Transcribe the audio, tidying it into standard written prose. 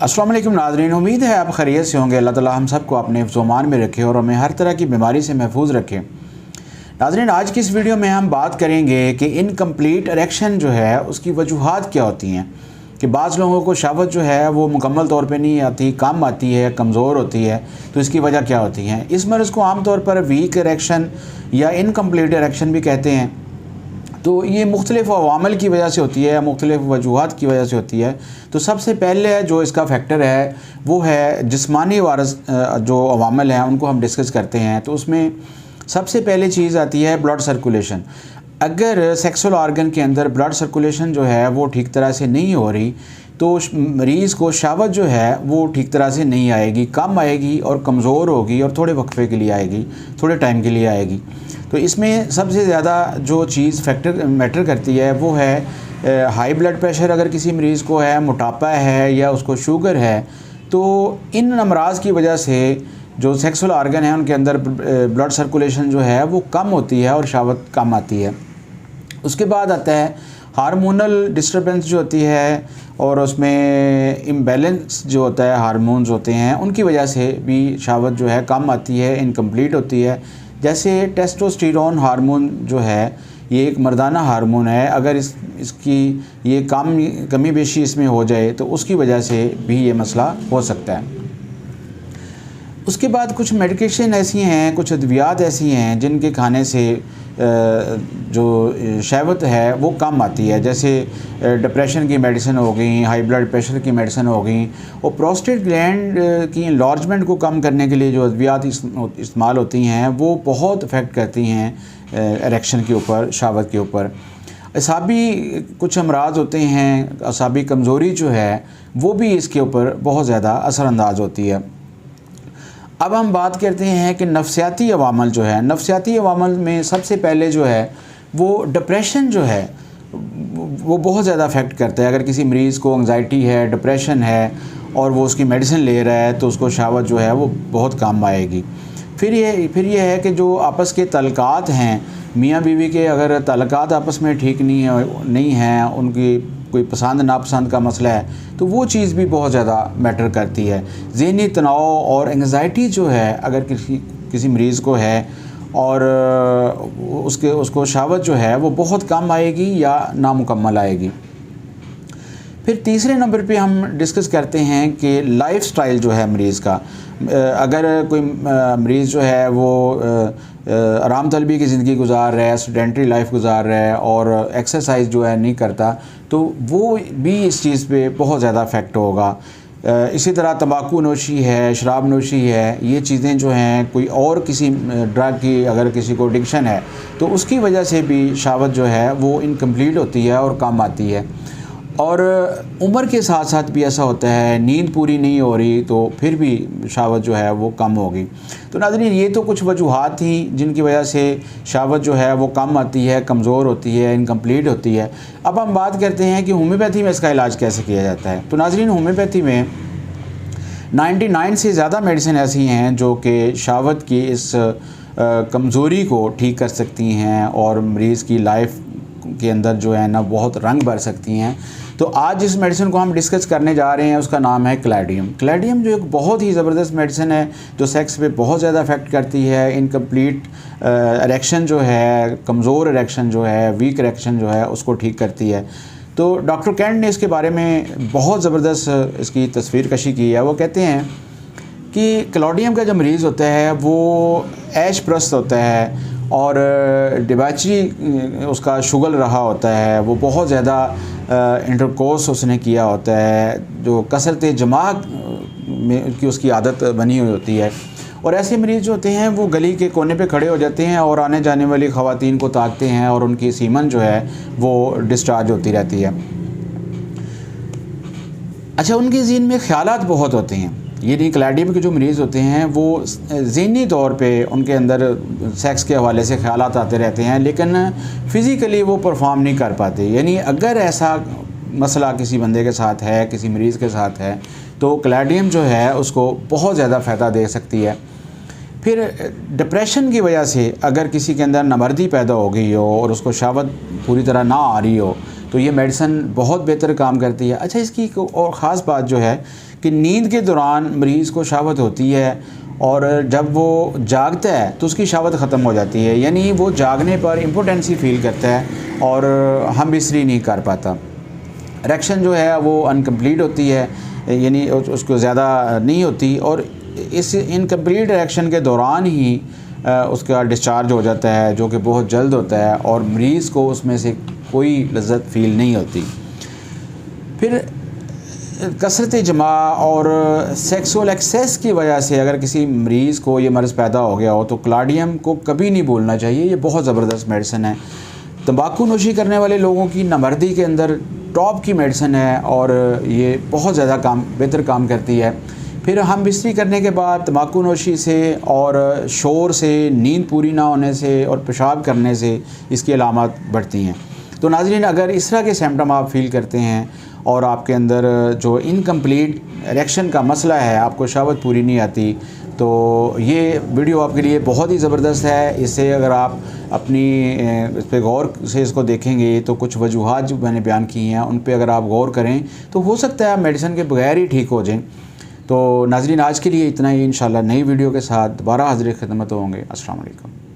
अस्सलाम वालेकुम नाज़रीन, उम्मीद है आप खैरियत से होंगे। अल्लाह ताला हम सबको अपने हिफ्ज़-ओ-मान में रखे और हमें हर तरह की बीमारी से महफूज रखे। नाज़रीन, आज की इस वीडियो में हम बात करेंगे कि इनकम्प्लीट इरेक्शन जो है उसकी वजूहात क्या होती हैं। कि बाज़ लोगों को शहवत जो है वो मुकम्मल तौर पे नहीं आती, कम आती है, कमज़ोर होती है, तो इसकी वजह क्या होती है। इस मर्ज़ को आम तौर पर वीक इरेक्शन या इनकम्प्लीट इरेक्शन भी कहते हैं। तो ये मुख्तलिफ़ अवामल की वजह से होती है, मुख्तलिफ़ वजूहात की वजह से होती है। तो सबसे पहले जो इसका फैक्टर है वो है जिस्मानी वारस जो अवामल हैं उनको हम डिस्कस करते हैं। तो उसमें सबसे पहले चीज़ आती है ब्लड सर्कुलेशन। अगर सेक्सुअल ऑर्गन के अंदर ब्लड सर्कुलेशन जो है वो ठीक तरह से नहीं हो रही तो मरीज़ को शहवत जो है वो ठीक तरह से नहीं आएगी, कम आएगी और कमज़ोर होगी और थोड़े वक्फे के लिए आएगी, थोड़े टाइम के लिए आएगी। तो इसमें सबसे ज़्यादा जो चीज़ फैक्टर मैटर करती है वो है हाई ब्लड प्रेशर अगर किसी मरीज़ को है, मोटापा है या उसको शुगर है। तो इन अमराज की वजह से जो सेक्सुअल ऑर्गन है उनके अंदर ब्लड सर्कुलेशन जो है वो कम होती है और शहवत कम आती है। उसके बाद आता है हार्मोनल डिस्टर्बेंस जो होती है और उसमें इम्बैलेंस जो होता है, हार्मोन्स होते हैं, उनकी वजह से भी शहवत जो है कम आती है, इनकम्प्लीट होती है। जैसे टेस्टोस्टेरोन हार्मोन जो है ये एक मर्दाना हार्मोन है, अगर इसकी ये कमी बेशी इसमें हो जाए तो उसकी वजह से भी ये मसला हो सकता है। उसके बाद कुछ मेडिकेशन ऐसी हैं, कुछ अद्वियात ऐसी हैं जिनके खाने से जो शहवत है वो कम आती है। जैसे डिप्रेशन की मेडिसिन हो गई, हाई ब्लड प्रेशर की मेडिसिन हो गई, और प्रोस्टेट ग्लैंड की इन्लार्जमेंट को कम करने के लिए जो अद्वियात इस्तेमाल होती हैं वो बहुत इफ़ेक्ट करती हैं इरेक्शन के ऊपर, शहवत के ऊपर। असाबी कुछ अमराज होते हैं, असाबी कमज़ोरी जो है वो भी इसके ऊपर बहुत ज़्यादा असरअंदाज होती है। अब हम बात करते हैं कि नफ्सियाती अवामल जो है, नफ्सियाती अवामल में सबसे पहले जो है वो डिप्रेशन जो है वो बहुत ज़्यादा अफेक्ट करता है। अगर किसी मरीज़ को एंग्जाइटी है, डिप्रेशन है और वो उसकी मेडिसिन ले रहा है तो उसको शहवत जो है वो बहुत कम आएगी। फिर ये है कि जो आपस के तल्लुकात हैं, मियाँ बीवी के अगर तल्लुकात आपस में ठीक नहीं हैं, उनकी कोई पसंद नापसंद का मसला है तो वो चीज़ भी बहुत ज़्यादा मैटर करती है। ज़हनी तनाव और एंग्जाइटी जो है अगर किसी मरीज़ को है और उसको शहवत जो है वो बहुत कम आएगी या नामुकम्मल आएगी। फिर तीसरे नंबर पे हम डिस्कस करते हैं कि लाइफ़स्टाइल जो है मरीज़ का। अगर कोई मरीज़ जो है वो आराम तलबी की ज़िंदगी गुजार रहा है, सेडेंटरी लाइफ गुजार रहा है और एक्सरसाइज जो है नहीं करता, तो वो भी इस चीज़ पे बहुत ज़्यादा इफ़ेक्ट होगा। इसी तरह तंबाकू नोशी है, शराब नोशी है, ये चीज़ें जो हैं, कोई और किसी ड्रग की अगर किसी को एडिक्शन है तो उसकी वजह से भी शहवत जो है वो इनकम्प्लीट होती है और कम आती है। और उम्र के साथ साथ भी ऐसा होता है, नींद पूरी नहीं हो रही तो फिर भी शहवत जो है वो कम होगी। तो नाज़रीन, ये तो कुछ वजूहात थी जिनकी वजह से शहवत जो है वो कम आती है, कमज़ोर होती है, इनकम्प्लीट होती है। अब हम बात करते हैं कि होम्योपैथी में इसका इलाज कैसे किया जाता है। तो नाज़रीन, होम्योपैथी में 99 से ज़्यादा मेडिसिन ऐसी हैं जो कि शहवत की इस कमज़ोरी को ठीक कर सकती हैं और मरीज़ की लाइफ के अंदर जो है ना बहुत रंग भर सकती हैं। तो आज जिस मेडिसिन को हम डिस्कस करने जा रहे हैं उसका नाम है क्लैडियम। क्लैडियम जो एक बहुत ही ज़बरदस्त मेडिसिन है जो सेक्स पे बहुत ज़्यादा इफेक्ट करती है। इनकम्प्लीट इरेक्शन जो है, कमज़ोर इरेक्शन जो है, वीक इरेक्शन जो है उसको ठीक करती है। तो डॉक्टर कैंट ने इसके बारे में बहुत ज़बरदस्त इसकी तस्वीर कशी की है। वो कहते हैं कि क्लैडियम का जो मरीज़ होता है वो ऐश प्रस्त होता है और डिबैचरी उसका शुगल रहा होता है, वो बहुत ज़्यादा इंटरकोर्स उसने किया होता है, जो कसरत जमात में की उसकी आदत बनी हुई होती है। और ऐसे मरीज़ जो होते हैं वो गली के कोने पे खड़े हो जाते हैं और आने जाने वाली ख़वातीन को ताकते हैं और उनकी सीमन जो है वो डिस्चार्ज होती रहती है। अच्छा, उनके ज़हन में ख़यालात बहुत होते हैं। ये नहीं, क्लैडियम के जो मरीज़ होते हैं वो ज़हनी तौर पे उनके अंदर सेक्स के हवाले से ख़यालात आते रहते हैं लेकिन फ़िज़िकली वो परफॉर्म नहीं कर पाते। यानी अगर ऐसा मसला किसी बंदे के साथ है, किसी मरीज़ के साथ है, तो क्लैडियम जो है उसको बहुत ज़्यादा फ़ायदा दे सकती है। फिर डिप्रेशन की वजह से अगर किसी के अंदर नामर्दी पैदा हो गई हो और उसको शहवत पूरी तरह ना आ रही हो तो ये मेडिसिन बहुत बेहतर काम करती है। अच्छा, इसकी और ख़ास बात जो है कि नींद के दौरान मरीज़ को शहावत होती है और जब वो जागता है तो उसकी शहावत ख़त्म हो जाती है, यानी वो जागने पर इम्पोटेंसी फ़ील करता है और हम बिस्तरी नहीं कर पाता। इरेक्शन जो है वो अनकम्प्लीट होती है, यानी उसको ज़्यादा नहीं होती, और इस इनकम्प्लीट इरेक्शन के दौरान ही उसका डिस्चार्ज हो जाता है, जो कि बहुत जल्द होता है और मरीज़ को उसमें से कोई लज्जत फ़ील नहीं होती। फिर कसरत जमा और सेक्सुअल एक्सेस की वजह से अगर किसी मरीज़ को ये मर्ज़ पैदा हो गया हो तो क्लाडियम को कभी नहीं भूलना चाहिए। ये बहुत ज़बरदस्त मेडिसिन है। तंबाकू नोशी करने वाले लोगों की नामर्दी के अंदर टॉप की मेडिसिन है और ये बहुत ज़्यादा बेहतर काम करती है। फिर हम बिस्तरी करने के बाद तंबाकू नोशी से और शोर से, नींद पूरी ना होने से और पेशाब करने से इसकी अलामत बढ़ती हैं। तो नाज़रीन, अगर इस तरह के सिम्टम आप फील करते हैं और आपके अंदर जो इनकम्प्लीट इरेक्शन का मसला है, आपको शहावत पूरी नहीं आती, तो ये वीडियो आपके लिए बहुत ही ज़बरदस्त है। इससे अगर आप अपनी इस पर गौर से इसको देखेंगे तो कुछ वजूहात जो मैंने बयान की हैं उन पे अगर आप गौर करें तो हो सकता है आप मेडिसिन के बगैर ही ठीक हो जाएं। तो नाज़रीन, आज के लिए इतना ही। इंशाल्लाह नई वीडियो के साथ दोबारा हाज़िर खिदमत होंगे। अस्सलाम वालेकुम।